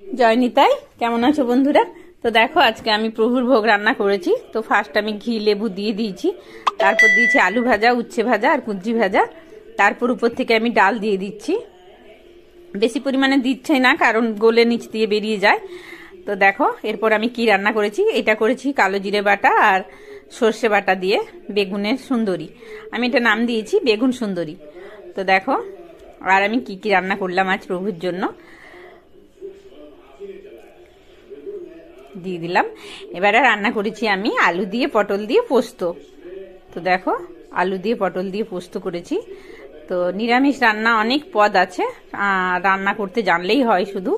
জয় নিতাই, কেমন আছো বন্ধুরা? তো দেখো আজকে আমি প্রভুর ভোগ রান্না করেছি। তো ফার্স্ট আমি ঘি লেবু দিয়ে দিয়েছি, তারপর দিয়েছি আলু ভাজা, উচ্ছে ভাজা আর কুঁদরি ভাজা। তারপর উপর থেকে আমি ডাল দিয়ে দিচ্ছি। বেশি পরিমাণে দিচ্ছি না, কারণ গলে নিচ দিয়ে বেরিয়ে যায়। তো দেখো এরপর আমি কি রান্না করেছি। এটা করেছি কালো জিরে বাটা আর সর্ষে বাটা দিয়ে বেগুনের সুন্দরী। আমি এটা নাম দিয়েছি বেগুন সুন্দরী। তো দেখো আর আমি কি কি রান্না করলাম আজ প্রভুর জন্য দিয়ে দিলাম। এবারে রান্না করেছি আমি আলু দিয়ে পটল দিয়ে পোস্ত। তো দেখো আলু দিয়ে পটল দিয়ে পোস্ত করেছি। তো নিরামিষ রান্না অনেক পদ আছে, রান্না করতে জানলেই হয় শুধু।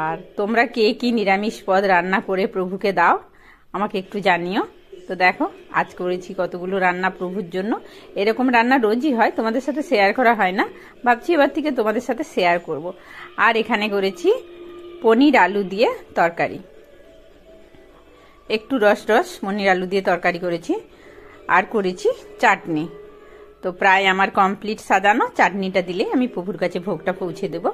আর তোমরা কে কি নিরামিষ পদ রান্না করে প্রভুকে দাও আমাকে একটু জানিও। তো দেখো আজ করেছি কতগুলো রান্না প্রভুর জন্য। এরকম রান্না রোজই হয়, তোমাদের সাথে শেয়ার করা হয় না, ভাবছি এবার থেকে তোমাদের সাথে শেয়ার করব। আর এখানে করেছি পনির আলু দিয়ে তরকারি, একটু রস রস পনির আলু দিয়ে তরকারি করেছি। আর করেছি চাটনি। তো প্রায় আমার কমপ্লিট সাজানো। চাটনিটা দিলে আমি প্রভুর কাছে ভোগটা পৌঁছে দেব।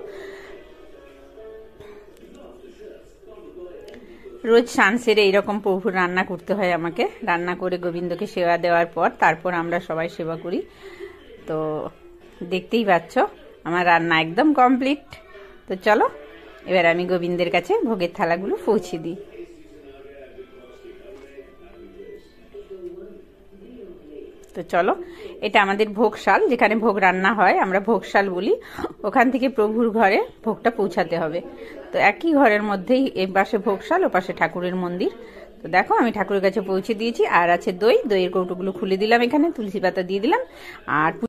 রোজ স্নান সেরে এইরকম প্রভুর রান্না করতে হয় আমাকে। রান্না করে গোবিন্দকে সেবা দেওয়ার পর তারপর আমরা সবাই সেবা করি। তো দেখতেই পাচ্ছ আমার রান্না একদম কমপ্লিট। তো চলো এবার আমি গোবিন্দের কাছে ভোগের থালাগুলো পৌঁছে দিই। তো চলো, এটা আমাদের ভোগশাল, যেখানে ভোগ রান্না হয়, আমরা ভোগশাল বলি। ওখান থেকে প্রভুর ঘরে ভোগটা পৌঁছাতে হবে। তো একই ঘরের মধ্যেই এই পাশে ভোগশাল, ও পাশে ঠাকুরের মন্দির। তো দেখো আমি ঠাকুরের কাছে পৌঁছে দিয়েছি। আর আছে দই, দইয়ের কৌটোগুলো খুলে দিলাম, এখানে তুলসী পাতা দিয়ে দিলাম। আর